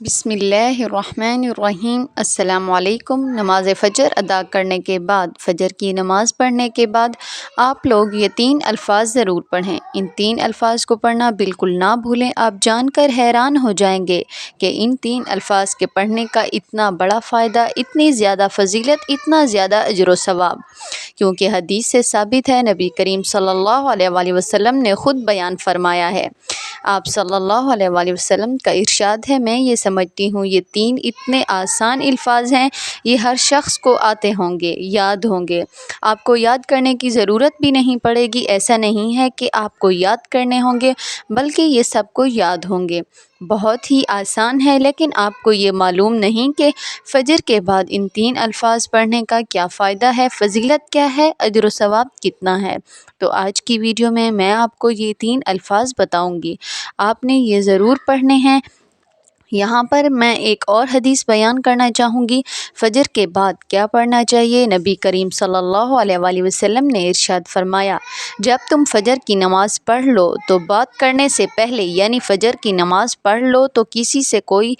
بسم اللہ الرحمن الرحیم۔ السلام علیکم۔ نماز فجر ادا کرنے کے بعد، فجر کی نماز پڑھنے کے بعد آپ لوگ یہ 3 الفاظ ضرور پڑھیں۔ ان 3 الفاظ کو پڑھنا بالکل نہ بھولیں۔ آپ جان کر حیران ہو جائیں گے کہ ان 3 الفاظ کے پڑھنے کا اتنا بڑا فائدہ، اتنی زیادہ فضیلت، اتنا زیادہ اجر و ثواب، کیونکہ حدیث سے ثابت ہے، نبی کریم صلی اللہ علیہ وآلہ وسلم نے خود بیان فرمایا ہے۔ آپ صلی اللہ علیہ وآلہ وسلم کا ارشاد ہے، میں یہ سمجھتی ہوں یہ 3 اتنے آسان الفاظ ہیں، یہ ہر شخص کو آتے ہوں گے، یاد ہوں گے۔ آپ کو یاد کرنے کی ضرورت بھی نہیں پڑے گی۔ ایسا نہیں ہے کہ آپ کو یاد کرنے ہوں گے، بلکہ یہ سب کو یاد ہوں گے۔ بہت ہی آسان ہے، لیکن آپ کو یہ معلوم نہیں کہ فجر کے بعد ان 3 الفاظ پڑھنے کا کیا فائدہ ہے، فضیلت کیا ہے، اجر و ثواب کتنا ہے۔ تو آج کی ویڈیو میں آپ کو یہ 3 الفاظ بتاؤں گی، آپ نے یہ ضرور پڑھنے ہیں۔ یہاں پر میں ایک اور حدیث بیان کرنا چاہوں گی، فجر کے بعد کیا پڑھنا چاہیے۔ نبی کریم صلی اللہ علیہ وآلہ وسلم نے ارشاد فرمایا، جب تم فجر کی نماز پڑھ لو تو بات کرنے سے پہلے، یعنی فجر کی نماز پڑھ لو تو کسی سے کوئی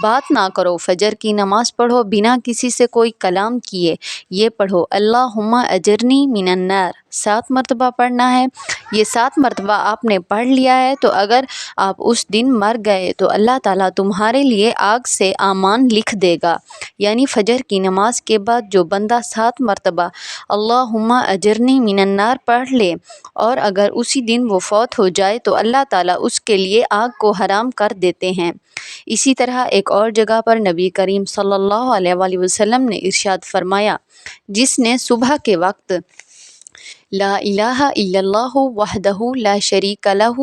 بات نہ کرو۔ فجر کی نماز پڑھو بنا کسی سے کوئی کلام کیے۔ یہ پڑھو، اللہم اجرنی من النار، 7 مرتبہ پڑھنا ہے۔ یہ 7 مرتبہ آپ نے پڑھ لیا ہے تو اگر آپ اس دن مر گئے تو اللہ تعالیٰ تمہارے لیے آگ سے امان لکھ دے گا۔ یعنی فجر کی نماز کے بعد جو بندہ 7 مرتبہ اللہم اجرنی من النار پڑھ لے اور اگر اسی دن وہ فوت ہو جائے تو اللہ تعالیٰ اس کے لیے آگ کو حرام کر دیتے ہیں۔ اسی طرح ایک اور جگہ پر نبی کریم صلی اللہ علیہ وآلہ وسلم نے ارشاد فرمایا، جس نے صبح کے وقت لا الہ الا اللہ وحدہ لا شریک لہ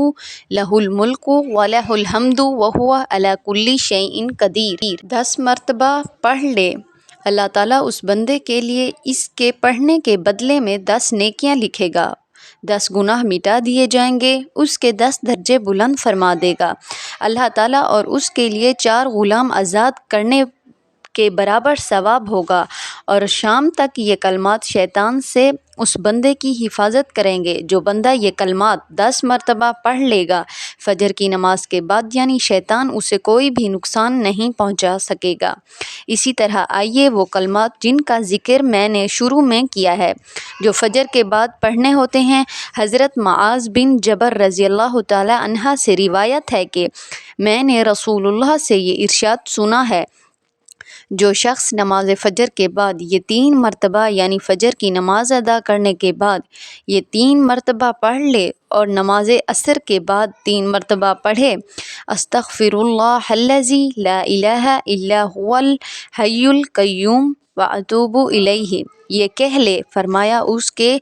لہ الملک ولہ الحمد وہو علی کل شیء قدیر 10 مرتبہ پڑھ لے، اللہ تعالیٰ اس بندے کے لیے اس کے پڑھنے کے بدلے میں 10 نیکیاں لکھے گا، 10 گناہ مٹا دیے جائیں گے، اس کے 10 درجے بلند فرما دے گا اللہ تعالیٰ، اور اس کے لیے 4 غلام آزاد کرنے کے برابر ثواب ہوگا، اور شام تک یہ کلمات شیطان سے اس بندے کی حفاظت کریں گے۔ جو بندہ یہ کلمات 10 مرتبہ پڑھ لے گا فجر کی نماز کے بعد، یعنی شیطان اسے کوئی بھی نقصان نہیں پہنچا سکے گا۔ اسی طرح آئیے وہ کلمات جن کا ذکر میں نے شروع میں کیا ہے، جو فجر کے بعد پڑھنے ہوتے ہیں۔ حضرت معاذ بن جبل رضی اللہ تعالی عنہ سے روایت ہے کہ میں نے رسول اللہ سے یہ ارشاد سنا ہے، جو شخص نماز فجر کے بعد یہ 3 مرتبہ، یعنی فجر کی نماز ادا کرنے کے بعد یہ 3 مرتبہ پڑھ لے اور نماز عصر کے بعد 3 مرتبہ پڑھے، استغفر اللہ الذی لا الہ الا هو الحی القیوم واتوب الیہ، یہ کہہ لے، فرمایا اس کے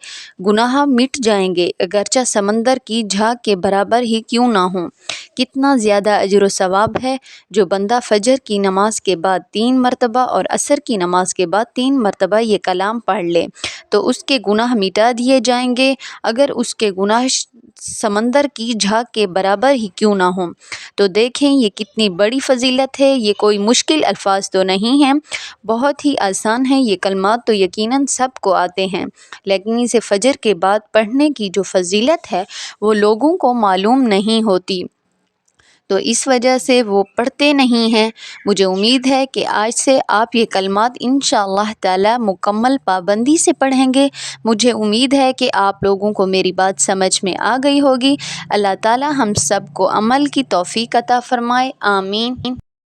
گناہ مٹ جائیں گے، اگرچہ سمندر کی جھاگ کے برابر ہی کیوں نہ ہوں۔ کتنا زیادہ اجر و ثواب ہے۔ جو بندہ فجر کی نماز کے بعد 3 مرتبہ اور عصر کی نماز کے بعد 3 مرتبہ یہ کلام پڑھ لے تو اس کے گناہ مٹا دیے جائیں گے، اگر اس کے گناہ سمندر کی جھاگ کے برابر ہی کیوں نہ ہوں۔ تو دیکھیں یہ کتنی بڑی فضیلت ہے۔ یہ کوئی مشکل الفاظ تو نہیں ہیں، بہت ہی آسان ہیں۔ یہ کلمات تو یقیناً سب کو آتے ہیں، لیکن اسے فجر کے بعد پڑھنے کی جو فضیلت ہے وہ لوگوں کو معلوم نہیں ہوتی، تو اس وجہ سے وہ پڑھتے نہیں ہیں۔ مجھے امید ہے کہ آج سے آپ یہ کلمات انشاءاللہ تعالی مکمل پابندی سے پڑھیں گے۔ مجھے امید ہے کہ آپ لوگوں کو میری بات سمجھ میں آ گئی ہوگی۔ اللہ تعالی ہم سب کو عمل کی توفیق عطا فرمائے، آمین۔